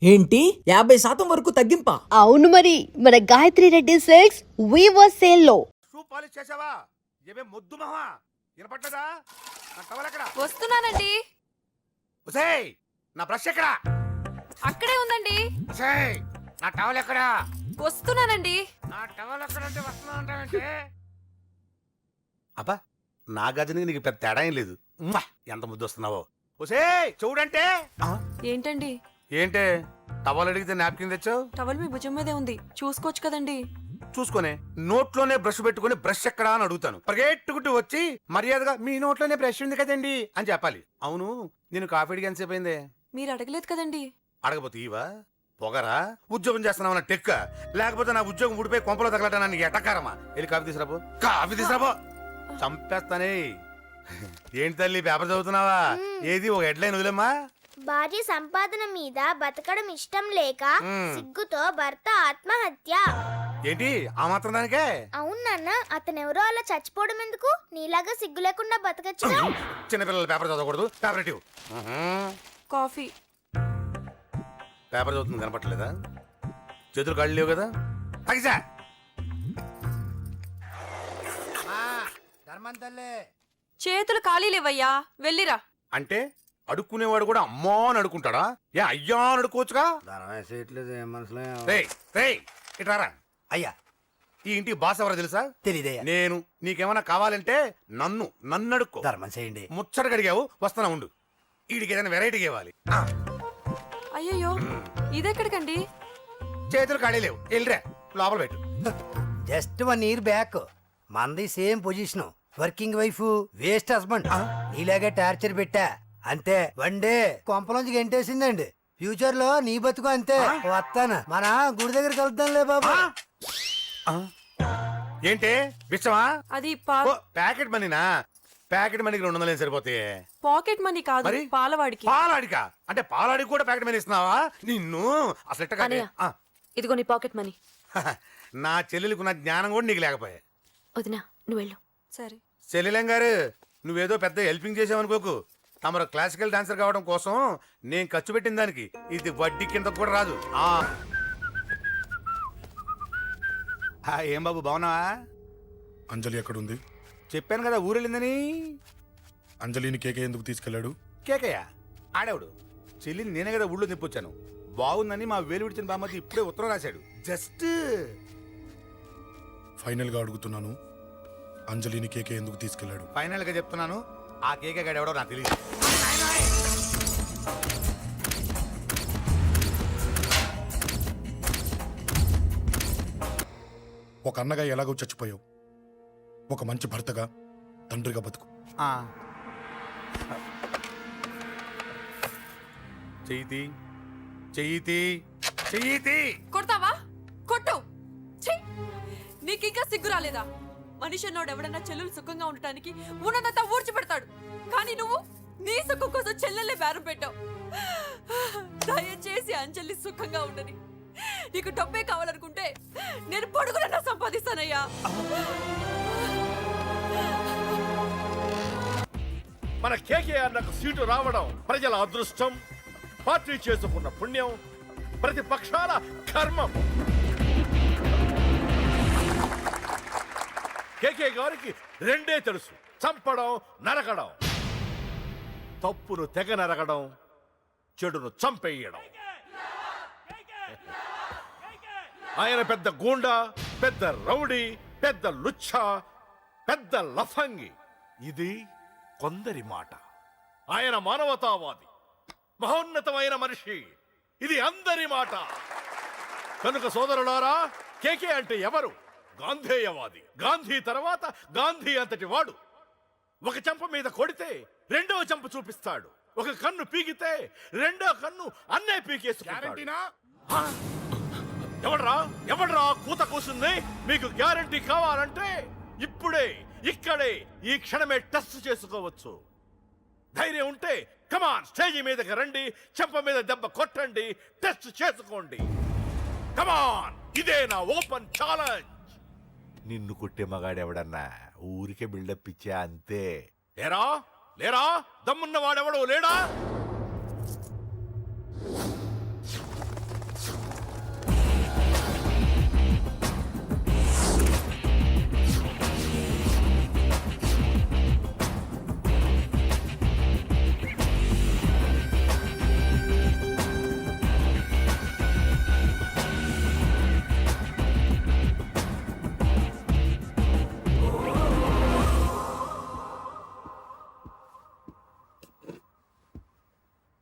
ఏంటి 50% వరకు తగ్గింపా? అవును మరి మన Gayatri Reddy silks weaver sale లో షూ పాలిష్ చేసావా? ఏమే మొద్దు మహా వినపడ్డదా? నా టవల్ ఎక్కడ? వస్తున్నానండి. ఒసేయ్ నా బ్రష్ ఎక్కడ? అక్కడే ఉందండి. ఒసేయ్ నా టవల్ ఎక్కడ? వస్తున్నానండి. నా టవల్ ఎక్కడ అంటే వస్తున్నా అంటావేంటి? అబ్బా నా గదిని నీకు పెద్ద తేడా ఏం లేదు. ఉమ్మా, ఎంత ముద్దు వస్తున్నావో. ఒసేయ్ చూడంటే. ఏంటండి? ఏంటే టవల్ అడిగితే నాప్కిన్ తెచ్చావు? టవల్ మీ భుజం మీదే ఉంది, చూసుకోవచ్చు కదండి. చూసుకొని నోట్లోనే బ్రష్ పెట్టుకుని బ్రష్ ఎక్కడా అని అడుగుతాను. పరిగెట్టుకుంటూ వచ్చి మర్యాదగా మీ నోట్లోనే బ్రష్ ఉంది కదండి అని చెప్పాలి. అవును నేను కాఫీ అడిగి ఎంతసేపు అయిందే? మీరు అడగలేదు కదండి. అడగపోతే ఇవా పొగరా? ఉద్యోగం చేస్తున్నావు టెక్క, లేకపోతే నా ఉద్యోగం ఊడిపోయి కొంపలో తగలటానికి ఎటకారమా? వెళ్ళి కాఫీ తీసుకురాబో, కాఫీ తీసుకురాబో. చంపేస్తానే. ఏంటి తల్లి పేపర్ చదువుతున్నావా? ఏది ఒక హెడ్లైన్ వదిలేమ్మా. భార్య సంపాదన మీద బతకడం ఇష్టం లేక సిగ్గుతో భర్త ఆత్మహత్య. ఏంటి ఆ మాత్రం దానికే? అవును నాన్న, అతనెవరో అలా చచ్చిపోవడం ఎందుకు? నీలాగా సిగ్గు లేకుండా బతకచ్చు. చిన్నపిల్లల పేపర్ చదవకూడదు. పేపర్ ఇవ్వు. కాఫీ. పేపర్ చదువుతుంది కనపట్టలేదా? చేతులు కాళ్ళు లేవు కదా? తగ్గిసా చేతులు ఖాళీ లేవయ్యా, వెళ్ళిరా. అంటే అడుక్కునేవాడు కూడా అమ్మా అని అడుకుంటాడా? ఏ అయ్యా అని అడుకోవచ్చుగా? ఇట్రారా అయ్యా. ఈ ఇంటి బాస్ ఎవరో తెలుసా? తెలీదయ్యా. నేను. నీకేమైనా కావాలంటే నన్ను అడుక్కో. ధర్మం చేయండి. ముచ్చటగా అడిగావు, వస్తున్నా ఉండు. వీడికి ఏదైనా వెరైటీ ఇవ్వాలి. అయ్యయ్యో, ఇదెక్కడికండి? చేతులు ఖాళీ లేవు, వెళ్ళిరా లోపల పెట్టు. జస్ట్ 1 year బ్యాక్ మంది same position, working wife, waste husband. నీలాగే టార్చర్ పెట్టా అంతే. 1 day కొంపలోంచి గెంటేసిందండి. ఫ్యూచర్ లో నీ బతుకు అంతే. వస్తాను, మన గుడి దగ్గర కలుద్దాంలే బాబా. ఏంటి బిచ్చమా? అది ప్యాకెట్ మనీనా? ప్యాకెట్ మనీకి 200 సరిపోతాయి. పాకెట్ మనీ కాదు, మరి? పాలవాడికి. పాలాడికా? అంటే పాలాడికి కూడా ప్యాకెట్ మనీ ఇస్తున్నావా? నిన్ను అసలు ఎట్ట కాదే. ఇదిగో నీ పాకెట్ మనీ. నా చెల్లెలకు నా జ్ఞానం కూడా నీకు లేకపోయా. వదినా నువ్వు వెళ్ళు. సరే. చెల్లెలం గారు, నువ్వేదో పెద్ద హెల్పింగ్ చేసావనుకోకు. తమరు క్లాసికల్ డాన్సర్ కావడం కోసం నేను ఖర్చు పెట్టిన దానికి ఇది వడ్డీ కింద కూడా రాదు. ఏం బాబు బాగున్నావా? అంజలి ఎక్కడుంది? చెప్పాను కదా ఊరెళ్ళిందని. అంజలిని కేకే ఎందుకు తీసుకెళ్లాడు? కేకయ్య ఆడేవాడు. చెల్లిని నేనే కదా ఊళ్ళో నిప్పొచ్చాను. బాగుందని మా వేలు విడిచిన బామ్మది ఇప్పుడే ఉత్తరం రాశాడు. జస్ట్ ఫైనల్ గా అడుగుతున్నాను, అంజలిని కేకే ఎందుకు తీసుకెళ్లాడు? ఫైనల్ గా చెప్తున్నాను, ఆ కేకే గాడు ఎవడో నాకు తెలియదు. ఒక అన్నగా ఎలాగో చచ్చిపోయావు, ఒక మంచి భర్తగా, తండ్రిగా బతుకు. చెయ్యితి కొడతావా? కొట్టు. నీకింకా సిగ్గు రాలేదా? మనిషి అన్నోడు ఎవడన్నా చెల్లెలు సుఖంగా ఉండటానికి ఉన్నదంతా ఊడ్చి పెడతాడు. కానీ నువ్వు నీ సుఖం కోసం చెల్లెల్లే బేరం పెట్టావు. దయచేసి అంజలి సుఖంగా ఉండని. నీకు డబ్బే కావాలనుకుంటే నేను పొడుగునన్నా సంపాదిస్తానయ్యా. మన కేకేఆర్ నాకు సీటు రావడం ప్రజల అదృష్టం, పార్టీ చేసుకున్న పుణ్యం, ప్రతిపక్షాల కర్మం. కేకే గారికి 2 తెలుసు: చంపడం, నరకడం. తప్పును తెగ నరకడం, చెడును చంపేయడం. ఆయన పెద్ద గూండా, పెద్ద రౌడీ, పెద్ద లుచ్చ, పెద్ద లఫంగి. ఇది కొందరి మాట. ఆయన మానవతావాది, మహోన్నతమైన మనిషి. ఇది అందరి మాట. కనుక సోదరులారా, కేకే అంటే ఎవరు? గాంధేయవాది. గాంధీ తర్వాత గాంధీ అంతటి వాడు. ఒక చెంప మీద కొడితే 2వ చెంప చూపిస్తాడు. ఒక కన్ను పీకితే 2వ కన్ను అన్నే పీకేసుకుంటాడు. ఎవడ్రా కూత కూసుంది? మీకు గ్యారంటీ కావాలంటే ఇప్పుడే, ఇక్కడే, ఈ క్షణమే టెస్ట్ చేసుకోవచ్చు. ధైర్యం ఉంటే కమాన్, స్టేజీ మీదకి రండి, చెంప మీద దెబ్బ కొట్టండి, టెస్ట్ చేసుకోండి. కమాన్, ఇదే నా ఓపెన్ ఛాలెంజ్. నిన్ను కొట్టే మగాడెవడన్నా ఊరికే బిల్డప్ ఇచ్చా అంతే. లేరా దమ్మున్న వాడెవడో లేడా?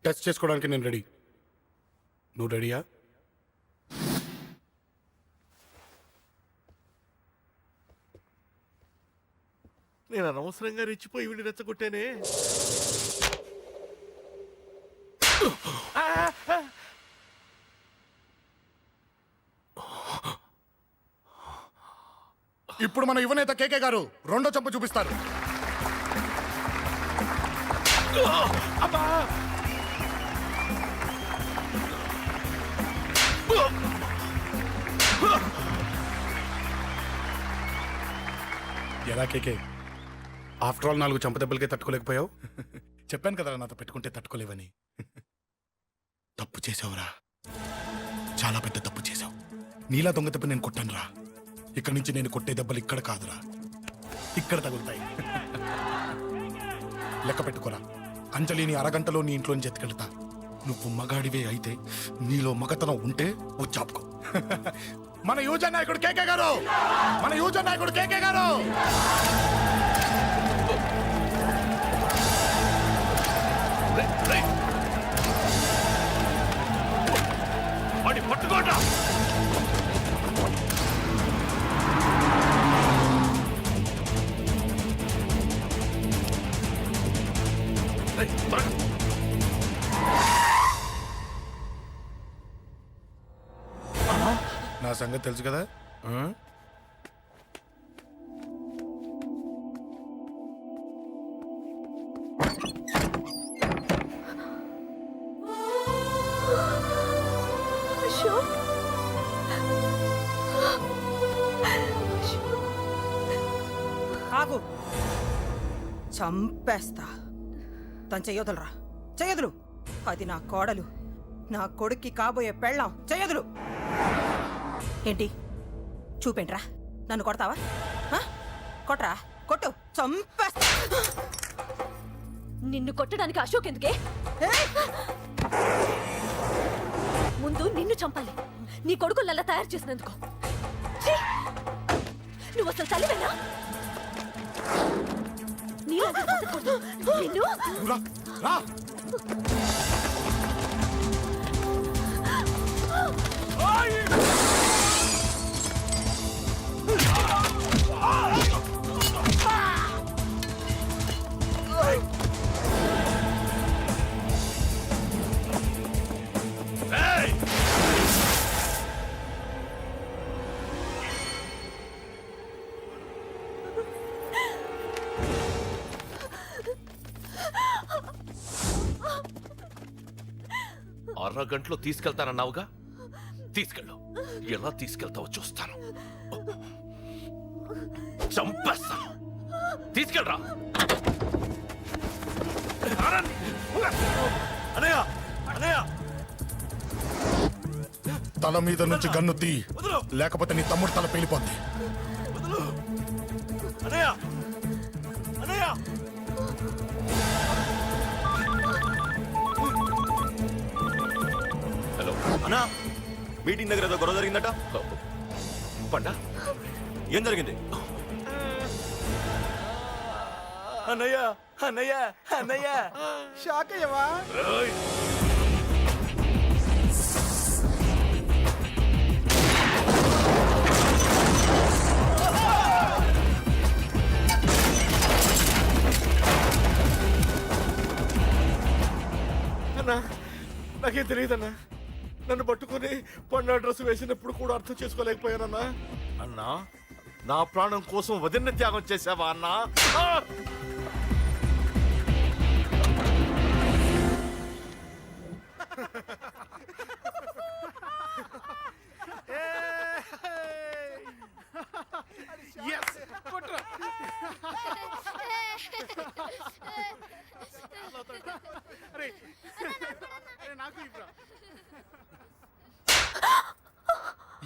టెస్ట్ చేసుకోవడానికి నేను రెడీ. నువ్వు రెడీయా? నేను అనవసరంగా రెచ్చిపోయి వీడిని రెచ్చగొట్టానే. ఇప్పుడు మన యువనేత కేకే గారు రెండో చంప చూపిస్తారు. ఎలా కేకే, ఆఫ్టర్ ఆల్ 4 చంప దెబ్బలకే తట్టుకోలేకపోయావు? చెప్పాను కదా నాతో పెట్టుకుంటే తట్టుకోలేవని. తప్పు చేసావురా, చాలా పెద్ద తప్పు చేసావు. నీలా దొంగ దెబ్బ నేను కొట్టాను రా. ఇక్కడ నుంచి నేను కొట్టే దెబ్బలు ఇక్కడ కాదురా, ఇక్కడ తగులుతాయి. లెక్క పెట్టుకోరా, అంజలిని అరగంటలో నీ ఇంట్లోంచి ఎత్తుకెళ్తా. నువ్వు మగాడివే అయితే, నీలో మగతనం ఉంటే వచ్చాపుకో. మన యువజన నాయకుడు కేకే గారు, మన యువజన నాయకుడు కేకే గారు. వాడి పట్టుకోట. నా సంగతి తెలుసు కదా. అశోక్, ఆగు, చంపేస్తా. తను చెయ్యొదలరా, చెయ్యదులు. అది నా కోడలు, నా కొడుక్కి కాబోయే పెళ్ళాం. చెయ్యదులు. ఏంటి చూపేంట్రా? నన్ను కొడతావా? ఆ? కొట్రా, కొట్టు, చంపేస్తా. నిన్ను కొట్టడానికి అశోక్ ఎందుకే? ముందు నిన్ను చంపాలి, నీ కొడుకులల్లా తయారు చేసినందుకు. ఛీ! నువ్వు అసలు తల్లివేనా? నీలాగా బతకూడదు. నిన్ను రా, రా. అరగంటలో తీసుకెళ్తానన్నావుగా, తీసుకెళ్ళు. ఎలా తీసుకెళ్తావో చూస్తాను. చంపేస్తాను. తీసుకెళ్ళరా. అనయ్య, అనయ్య, తల మీద నుంచి గన్ను తీ, లేకపోతే నీ తమ్ముడు తల పేలిపోద్ది. అనయ్య, అనయ్య. హలో అన్నా, మీటింగ్ దగ్గర ఏదో గొడవ జరిగిందట. పండా, ఏం జరిగింది? అన్నయ్య, అన్నయ్య, అన్నయ్య, షాక్ అయ్యవా? ఏయ్! అన్నా, నాకేం తెలియదన్నా. నన్ను పట్టుకుని పండు డ్రెస్ వేసినప్పుడు కూడా అర్థం చేసుకోలేకపోయానన్నా. అన్నా, నా ప్రాణం కోసం వదిన త్యాగం చేసావా అన్నా?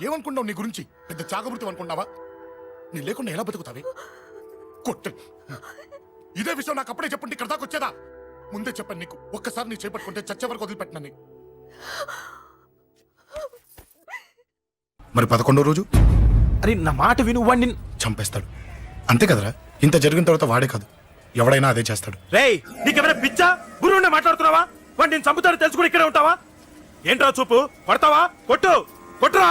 ఏమనుకున్నావు నీ గురించి? పెద్ద చాకబృతం అనుకున్నావా? నీ లేకుండా ఎలా బతుకుతావి? కొట్టు. ఇదే విషయం నాకు అప్పుడే చెప్పండి, ఇక్కడ దాకా వచ్చేదా? ముందే చెప్పాను నీకు, ఒక్కసారి నీ చేపట్టుకుంటే చచ్చే వరకు వదిలిపెట్టినని. మరి 11వ రోజు అరే నా మాట విను, వాడిని చంపేస్తాడు. అంతే కదరా? ఇంత జరిగిన తర్వాత వాడే కాదు, ఎవడైనా అదే చేస్తాడు. రేయ్, నీకెవరైనా పిచ్చా? గురువునే మాట్లాడుతున్నావా? వాడు నేను చంపుతాడు తెలుసుకుని ఇక్కడే ఉంటావా? ఏంట్రా చూపు? కొడతావా? కొట్టు, కొట్టురా.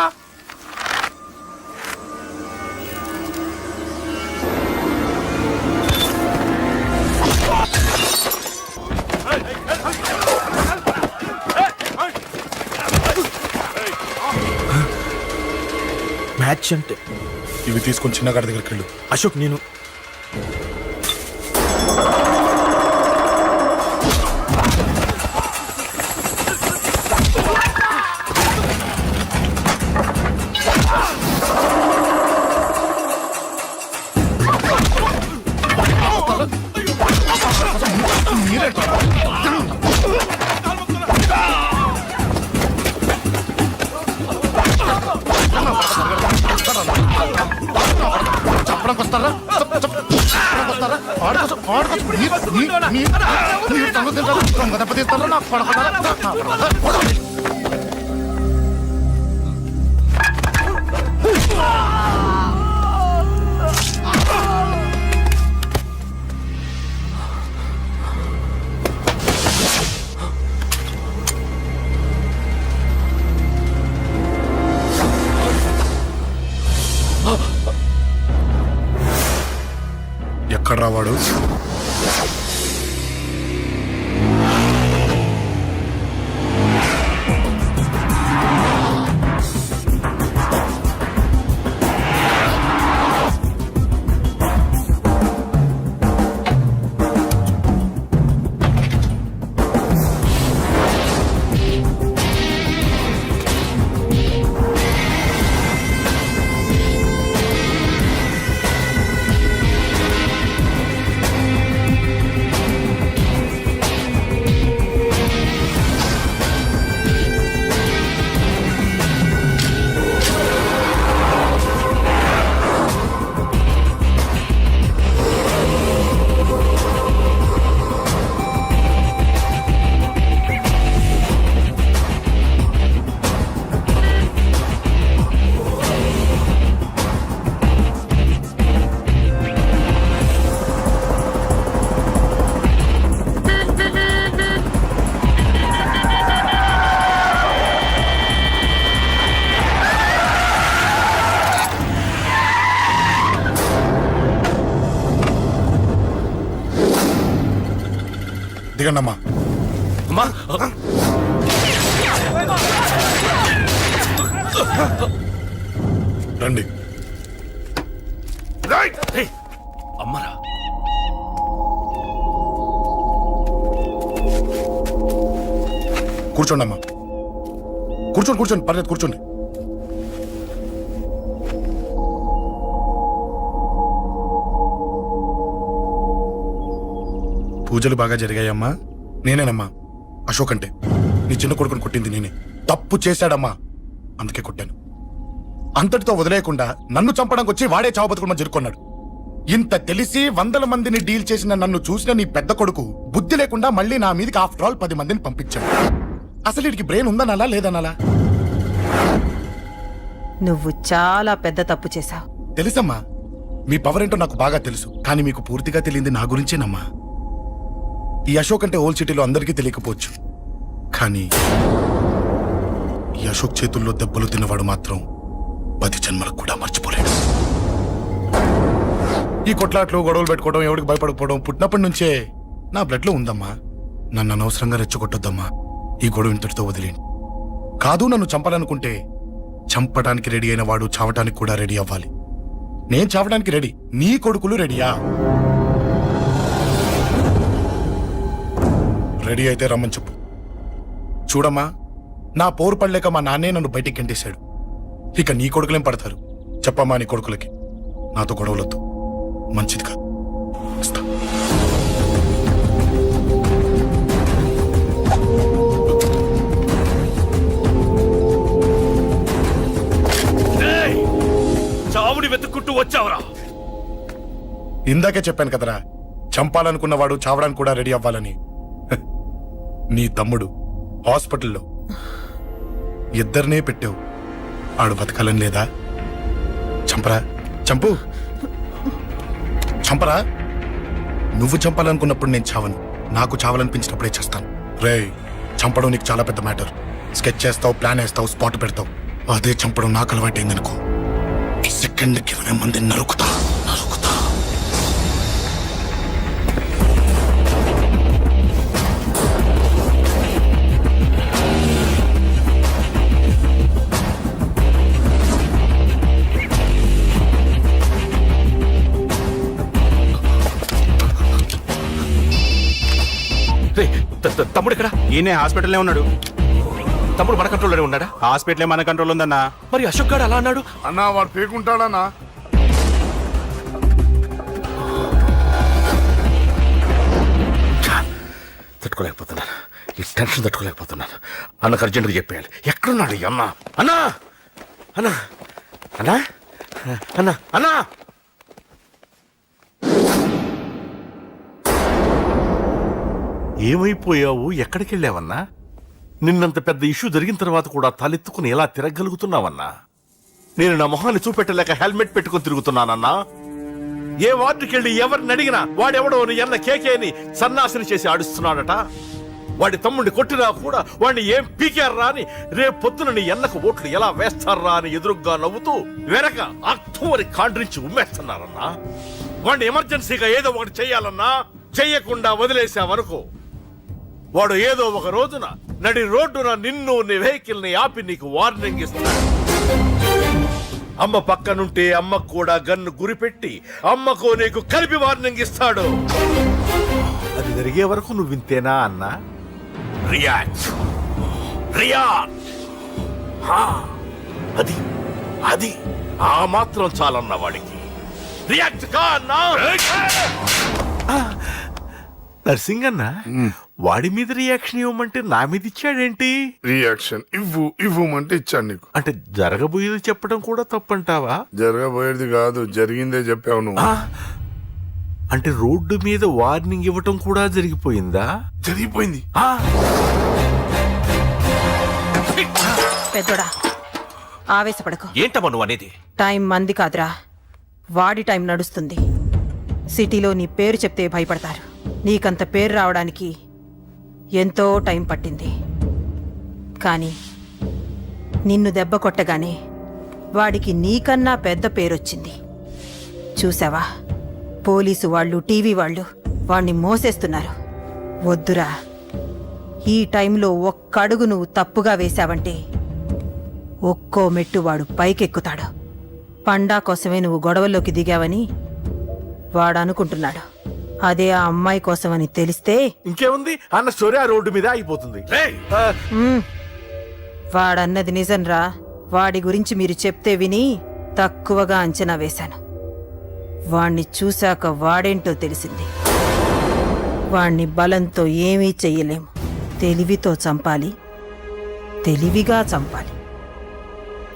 మ్యాచ్ అంటే ఇవి తీసుకొని చిన్నగాడి దగ్గరికి వెళ్ళు. అశోక్, నేను చెప్పడానికి వస్తారా? వస్తారా? దెబ్బతీస్తారా? నాకు పడకుండా ఎక్కడ రావాడు? దిగండమ్మా. అమ్మా, రండి. అమ్మరా. కూర్చోండి అమ్మా. కూర్చోండి కూర్చోండి, పర్లేదు కూర్చోండి. పూజలు బాగా జరిగాయమ్మా? నేనేనమ్మా అశోక్ అంటే. నీ చిన్న కొడుకుని కొట్టింది నేనే. తప్పు చేశాడమ్మా, అందుకే కొట్టాను. అంతటితో వదిలేయకుండా నన్ను చంపడానికి వచ్చి వాడే చావు బతుకుని జరుపుకున్నాడు. ఇంత తెలిసి 100 మందిని డీల్ చేసిన నన్ను చూసిన నీ పెద్ద కొడుకు బుద్ధి లేకుండా మళ్ళీ నా మీదకి ఆఫ్టర్ ఆల్ 10 మందిని పంపించాడు. అసలు వీడికి బ్రెయిన్ ఉందనాలా లేదనాలా? నువ్వు చాలా పెద్ద తప్పు చేశావు. తెలుసమ్మా, మీ పవర్ ఏంటో నాకు బాగా తెలుసు. కానీ మీకు పూర్తిగా తెలియంది నా గురించేనమ్మా. ఈ అశోక్ అంటే ఓల్డ్ సిటీలో అందరికీ తెలియకపోవచ్చు, కానీ ఈ అశోక్ చేతుల్లో దెబ్బలు తిన్నవాడు మాత్రం 10 జన్మలకు కూడా మర్చిపోలేడు. ఈ కొట్లాట్లు గొడవలు పెట్టుకోవడం, ఎవరికి భయపడకపోవడం పుట్టినప్పటి నుంచే నా బ్లడ్ లో ఉందమ్మా. నన్ను అనవసరంగా రెచ్చగొట్టొద్దమ్మా. ఈ గొడవ ఇంతటితో వదిలేండి. కాదు, నన్ను చంపాలనుకుంటే చంపడానికి రెడీ అయిన వాడు చావటానికి కూడా రెడీ అవ్వాలి. నేను చావడానికి రెడీ, నీ కొడుకులు రెడీయా? రెడీ అయితే రమ్మని చెప్పు. చూడమ్మా, నా పోరు పడలేక మా నాన్నే నన్ను బయటికి గెంటేశాడు. ఇక నీ కొడుకులేం పడతారు? చెప్పమ్మా నీ కొడుకులకి నాతో గొడవలొద్దు, మంచిది కాదు. ఇస్తా. చావుని వెతుక్కుంటూ వచ్చావురా. ఇందాకే చెప్పాను కదరా, చంపాలనుకున్నవాడు చావడానికి కూడా రెడీ అవ్వాలని. నీ తమ్ముడు హాస్పిటల్లో ఇద్దరినే పెట్టావు. ఆడు బతకాలని లేదా? చంపరా, చంపు, చంపరా. నువ్వు చంపాలనుకున్నప్పుడు నేను చావను, నాకు చావాలనిపించినప్పుడే చేస్తాను. రేయ్, చంపడం నీకు చాలా పెద్ద మ్యాటర్. స్కెచ్ చేస్తావు, ప్లాన్ వేస్తావు, స్పాట్ పెడతావు. అదే చంపడం నాకు అలవాటైంది అనుకో. సెకండ్కి 20 మంది నరుకుతా. తమ్ముడు ఇక్కడ? ఈయనే హాస్పిటల్లో ఉన్నాడు. తమ్ముడు మన కంట్రోల్లోనే ఉన్నాడా? హాస్పిటలే మన కంట్రోల్ ఉందన్నా. మరి అశోక్ గారు అలా అన్నాడు. అన్నా వాడు పేకుంటాడన్నా. తట్టుకోలేకపోతున్నాను, ఈ టెన్షన్ తట్టుకోలేకపోతున్నాను. అన్నకు అర్జెంటుగా చెప్పేయాలి. ఎక్కడున్నాడు ఈ అన్న? అన్నా అన్నా అన్నా అన్నా అన్నా ఏమైపోయావు? ఎక్కడికి వెళ్ళావన్నా? నిన్నంత పెద్ద ఇష్యూ జరిగిన తర్వాత కూడా తలెత్తుకుని ఎలా తిరగలుగుతున్నావన్నా? నేను నా మొహాన్ని చూపెట్టలేక హెల్మెట్ పెట్టుకుని తిరుగుతున్నానన్నా. ఏ వార్డుకి వెళ్ళి ఎవరిని అడిగినా వాడెవడో నీ అన్న కేకేని సన్నాసిని చేసి ఆడిస్తున్నాడట. వాడి తమ్ముడిని కొట్టినా కూడా వాడిని ఏం పీకారా అని రేపు పొద్దున నీ అన్నకు ఓట్లు ఎలా వేస్తారా అని ఎదురుగ్గా నవ్వుతూ వెనక అర్థమని కాండ్రించి ఉమ్మేస్తున్నారన్నా. వాడిని ఎమర్జెన్సీగా ఏదో ఒకటి చెయ్యాలన్నా. చెయ్యకుండా వదిలేసావనుకో, వాడు ఏదో ఒక రోజున నడి రోడ్డున నిన్ను నీ వెహికల్ ని ఆపి నీకు వార్నింగ్ ఇస్తాడు. అమ్మ పక్కనుంటే అమ్మకు కూడా గన్ను గురిపెట్టి అమ్మకు నీకు కలిపి వార్నింగ్ ఇస్తాడు. అది జరిగే వరకు నువ్వు వింతేనా అన్నా? React react. అది అది ఆ మాత్రం చాలన్న వాడికి. రియాక్ట్ కా అన్నా. నర్సింగ్ అన్న, వాడి మీద రియాక్షన్ ఇవ్వమంటే నా మీద ఇచ్చాడేంటి? రియాక్షన్ ఇవ్వమంటే ఇచ్చాను నీకు. అంటే జరగబోయేది చెప్పడం కూడా తప్పంటావా? జరగబోయేది కాదు, జరిగిందే చెప్పావు నువ్వు. అంటే రోడ్డు మీద వార్నింగ్ ఇవ్వటం కూడా జరిగిపోయిందా? జరిగిపోయింది. పెద్దోడా, ఆవేశపడకు. ఏంటమ్మా నువ్వు అనేది? టైం మంది కాదురా, వాడి టైం నడుస్తుంది. సిటీలో నీ పేరు చెప్తే భయపడతారు. నీకంత పేరు రావడానికి ఎంతో టైం పట్టింది. కానీ నిన్ను దెబ్బ కొట్టగానే వాడికి నీకన్నా పెద్ద పేరొచ్చింది. చూసావా, పోలీసు వాళ్ళు, టీవీ వాళ్ళు వాణ్ణి మోసేస్తున్నారు. వద్దురా, ఈ టైంలో ఒక్కడుగు నువ్వు తప్పుగా వేశావంటే ఒక్కో మెట్టు వాడు పైకెక్కుతాడు. పండా కోసమే నువ్వు గొడవల్లోకి దిగావని వాడనుకుంటున్నాడు. అదే ఆ అమ్మాయి కోసమని తెలిస్తే ఇంకేముంది, అన్న స్టోరీ ఆ రోడ్డు మీద అయిపోతుంది. వాడన్నది నిజంరా. వాడి గురించి మీరు చెప్తే విని తక్కువగా అంచనా వేశాను. వాణ్ణి చూశాక వాడేంటో తెలిసింది. వాణ్ణి బలంతో ఏమీ చెయ్యలేము. తెలివితో చంపాలి, తెలివిగా చంపాలి.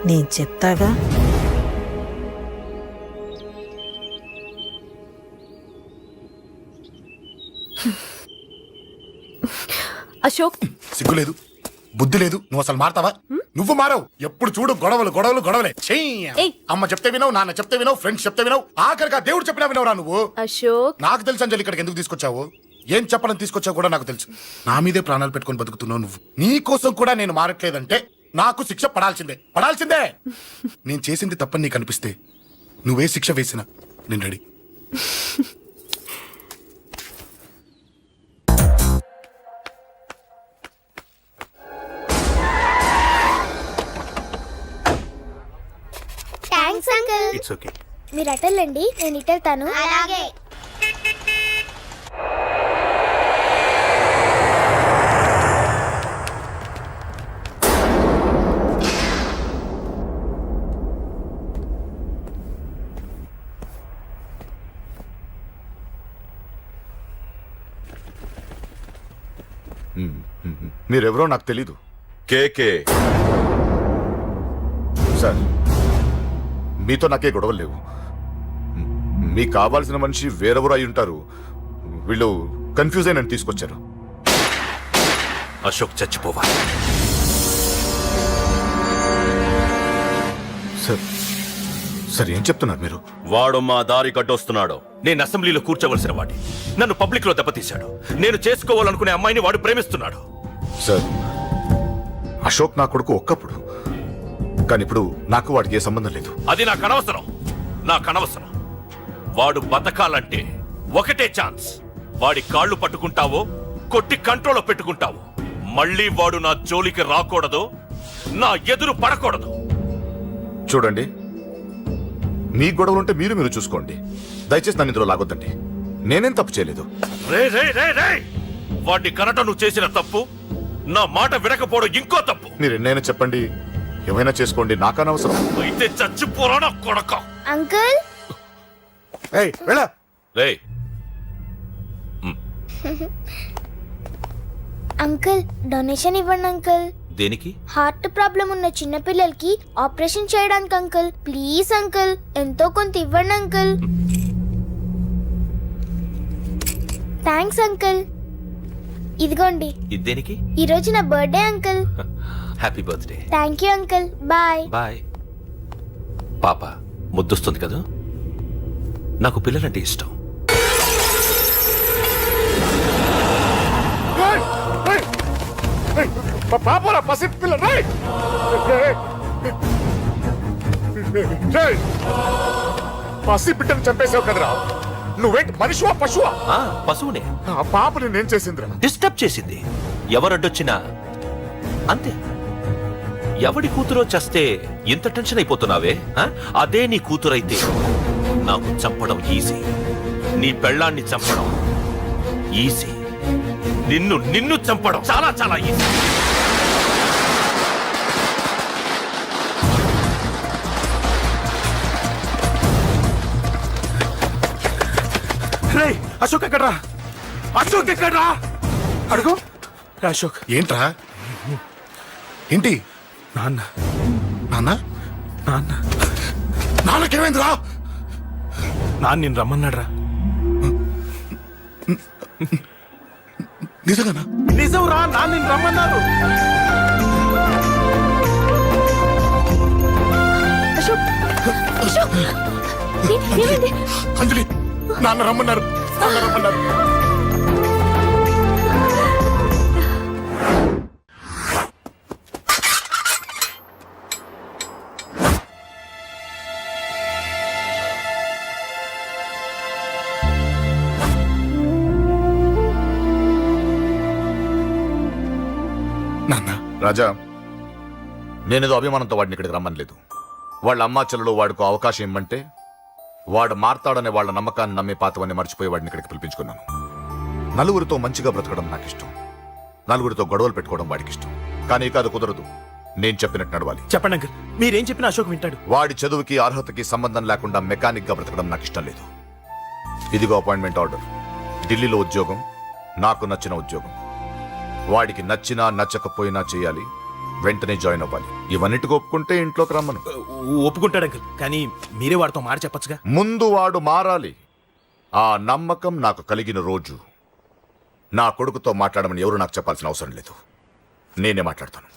నేను చెప్తాగా. అశోక్, సిగ్గు లేదు, బుద్ధి లేదు. నువ్వు అసలు మారతావా? నువ్వు మారవు. ఎప్పుడు చూడు గొడవలు గొడవలు గొడవలే. చెయ్యి. అమ్మ చెప్తే వినవు, నాన్న చెప్తే వినవు, ఫ్రెండ్స్ చెప్తే వినవు, ఆఖరిగా దేవుడు చెప్పినా వినవురా నువ్వు. అశోక్, నాకు తెలుసు అంజలి ఇక్కడికి ఎందుకు తీసుకొచ్చావు, ఏం చెప్పాలని తీసుకొచ్చావు కూడా నాకు తెలుసు. నా మీదే ప్రాణాలు పెట్టుకొని బతుకుతున్నావు నువ్వు. నీ కోసం కూడా నేను మారట్లేదంటే నాకు శిక్ష పడాల్సిందే, పడాల్సిందే. నేను చేసింది తప్పని నీకు అనిపిస్తే నువ్వే శిక్ష వేసినా నేను ready. Thanks uncle. It's okay. మీరు అటెళ్ళండి, నేను ఇటెళ్తాను. అలాగే. మీరెవరో నాకు తెలీదు. కేకే సార్, మీతో నాకే గొడవలు లేవు. మీకు కావాల్సిన మనిషి వేరెవరో అయి ఉంటారు. వీళ్ళు కన్ఫ్యూజ్ అయి నన్ను తీసుకొచ్చారు. అశోక్ చచ్చిపోవాలి. సార్ సార్ ఏం చెప్తున్నారు మీరు? వాడు మా దారి కట్టొస్తున్నాడు. నేను అసెంబ్లీలో కూర్చోవలసిన వాడి నన్ను పబ్లిక్ లో దెబ్బతీశాడు. నేను చేసుకోవాలనుకునే అమ్మాయిని వాడు ప్రేమిస్తున్నాడు. సార్, అశోక్ నా కొడుకు ఒక్కప్పుడు, కానీ ఇప్పుడు నాకు వాడికి ఏ సంబంధం లేదు. అది నాకు అనవసరం. వాడు బతకాలంటే ఒకటే ఛాన్స్. వాడి కాళ్ళు పట్టుకుంటావో కొట్టి కంట్రోల్లో పెట్టుకుంటావో. మళ్ళీ వాడు నా జోలికి రాకూడదు, నా ఎదురు పడకూడదు. చూడండి, మీ గొడవలుంటే మీరు చూసుకోండి. దయచేసి నన్ను ఇందులో లాగొద్దండి. నేనేం తప్పు చేయలేదు. రే వాడిని కనట నువ్వు చేసిన తప్పు, నా మాట వినకపోవడం ఇంకో తప్పు. మీరు ఎన్నైనా చెప్పండి, ఏమైనా చేసుకోండి, నాకనవసరం. అయితే చచ్చిపోరా నా కొడక. అంకుల్ రే అంకుల్ డొనేషన్ ఇవ్వండి అంకుల్. దేనికి? హార్ట్ ప్రాబ్లం ఉన్న చిన్న పిల్లలకి ఆపరేషన్ చేయడానికి అంకుల్. ప్లీజ్ అంకుల్, ఎంతో కొంత ఇవ్వండి అంకుల్. Thanks uncle. ఇదిగోండి. ఇది దేనికి? ఈ రోజు నా birthday uncle. Happy birthday. Thank you uncle. Bye. Bye. పాప ముద్దొస్తుంది కదా, నాకు పిల్లలంటే ఇష్టం. పాపరా పసి పిల్ల, పసి బిడ్డను చంపేశావు కదరా. నువ్వేంటి మనిషివా పశువా? పశువునే. ఆ పాపని నేను చేసిందిరా. డిస్టర్బ్ చేసింది. ఎవరడ్డొచ్చినా అంతే. ఎవడి కూతురో చేస్తే ఇంత టెన్షన్ అయిపోతున్నావే? అదే నీ కూతురైతే నాకు చంపడం ఈజీ. నీ పెళ్ళాన్ని చంపడం ఈజీ. నిన్ను చంపడం చాలా చాలా ఈజీ. అశోక్ ఎక్కడ్రా? అడుగు. అశోక్ ఏంట్రా? ఏంటి? నాన్న నాన్నకేమైందిరా? నాన్న నిన్ను రమ్మన్నాడ్రా. నిజంగానా? నిజం రా, నాన్న నిన్ను రమ్మన్నారు. అంజలి, నాన్న రమ్మన్నారు. రాజా, నేనేదో అభిమానంతో వాడిని ఇక్కడికి రమ్మనలేదు. వాళ్ళ అమ్మా చెల్లెలు వాడికి అవకాశం ఇమ్మంటే వాడు మారతాడనే వాళ్ళ నమ్మకాన్ని నమ్మే పాతవన్నీ మర్చిపోయి వాడిని ఇక్కడికి పిలిపించుకున్నాను. నలుగురితో మంచిగా బ్రతకడం నాకు ఇష్టం, నలుగురితో గొడవలు పెట్టుకోవడం వాడికి ఇష్టం. కానీ ఇక అది కుదరదు. నేను చెప్పినట్టు నడవాలి. చెప్పండి అంకుల్, మీరేం చెప్పినా అశోక్ వింటాడు. వాడి చదువుకి అర్హతకి సంబంధం లేకుండా మెకానిక్ గా బ్రతకడం నాకు ఇష్టం లేదు. ఇదిగో అపాయింట్మెంట్ ఆర్డర్. ఢిల్లీలో ఉద్యోగం, నాకు నచ్చిన ఉద్యోగం. వాడికి నచ్చినా నచ్చకపోయినా చేయాలి. వెంటనే జాయిన్ అవ్వాలి. ఇవన్నిటికి ఒప్పుకుంటే ఇంట్లోకి రమ్మను. ఒప్పుకుంటాడు అంకుల్, కానీ మీరే వాడితో మాట చెప్పచ్చుగా. ముందు వాడు మారాలి. ఆ నమ్మకం నాకు కలిగిన రోజు నా కొడుకుతో మాట్లాడమని ఎవరు నాకు చెప్పాల్సిన అవసరం లేదు. నేనే మాట్లాడతాను.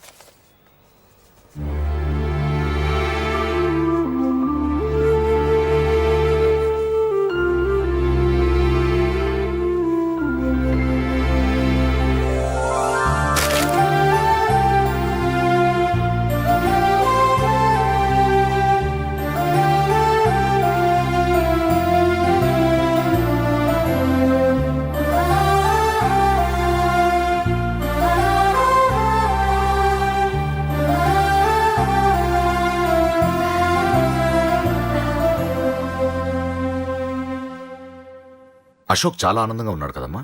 అశోక్ చాలా ఆనందంగా ఉన్నాడు కదమ్మా?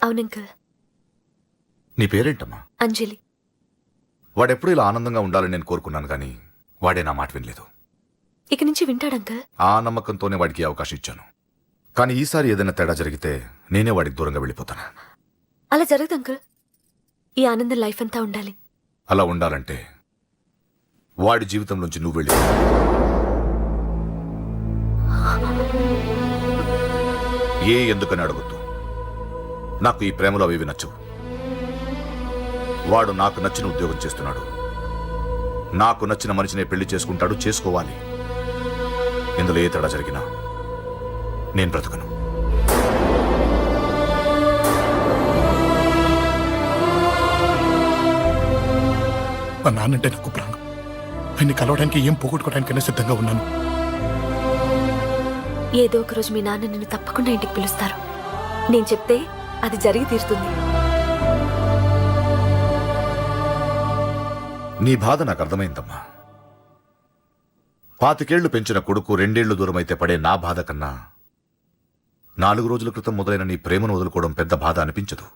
అవునంకల్. నీ పేరేంటమ్మా? అంజలి. వాడెప్పుడు ఇలా ఆనందంగా ఉండాలని నేను కోరుకున్నాను, కానీ వాడే నా మాట వినలేదు. ఇక నుంచి వింటాడంకల్. ఆ నమ్మకంతోనే వాడికి అవకాశం ఇచ్చాను. కానీ ఈసారి ఏదైనా తేడా జరిగితే నేనే వాడికి దూరంగా వెళ్ళిపోతాను. అలా జరగదు అంకల్. ఈ ఆనందం లైఫ్ అంతా ఉండాలి. అలా ఉండాలంటే వాడి జీవితం నుంచి నువ్వు వెళ్ళి. ఎందుకని అడగొద్దు. నాకు ఈ ప్రేమలో అవి నచ్చవు. వాడు నాకు నచ్చిన ఉద్యోగం చేస్తున్నాడు. నాకు నచ్చిన మనిషినే పెళ్లి చేసుకుంటాడు, చేసుకోవాలి. ఇందులో ఏ తేడా జరిగినా నేను బ్రతకను. మా నాన్నంటే నాకు ప్రాణం. ఆయన్ని కలవడానికి ఏం పోగొట్టుకోవడానికైనా సిద్ధంగా ఉన్నాను. ఏదో ఒక రోజు మీ నాన్న నిన్ను తప్పకుండా ఇంటికి పిలుస్తారు. నేను చెప్తే అది జరిగి తీరుతుంది. నీ బాధ నాకు అర్థమైందమ్మా. 25 పెంచిన కొడుకు 2 ఏళ్లు దూరమైతే పడే నా బాధ కన్నా 4 రోజుల క్రితం మొదలైన నీ ప్రేమను వదులుకోవడం పెద్ద బాధ అనిపించదు.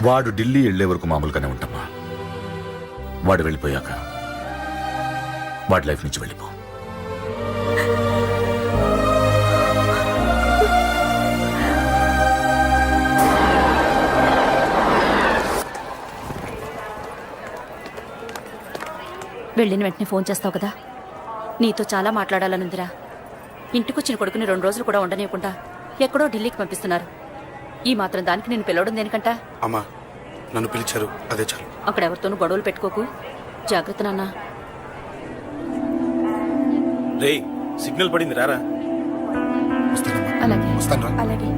వాడు ఢిల్లీ వెళ్లే వరకు మామూలుగానే ఉంటామా. వాడు వెళ్ళిపోయాక వాడి లైఫ్ నుంచి వెళ్ళిపో. వెళ్ళిన వెంటనే ఫోన్ చేస్తావు కదా. నీతో చాలా మాట్లాడాలనుందిరా. ఇంటికొచ్చిన కొడుకుని 2 రోజులు కూడా ఉండనివ్వకుండా ఎక్కడో ఢిల్లీకి పంపిస్తున్నారు. ఈ మాత్రం దానికి నేను పిలవడం దేనికంట? అమ్మా, నన్ను పిలిచారు, అదే చాలు. అక్కడ ఎవరితోనూ గొడవలు పెట్టుకోకు. జాగ్రత్త నాన్న. రే, సిగ్నల్ పడింది, రారా. వస్తానమ్మా. అలాగే వస్తాను. అలాగే.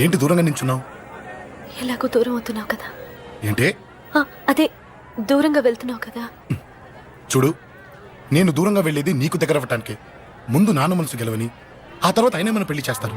ఏంటి దూరంగా నించున్నావు? ఎలాగో దూరం అవుతున్నావు కదా. ఏంటే? అదే దూరంగా వెళ్తున్నావు కదా. చూడు, నేను దూరంగా వెళ్ళేది నీకు దగ్గర అవ్వటానికి. ముందు నాన్న మనసు గెలవని, ఆ తర్వాత అయినా మన పెళ్లి చేస్తారు.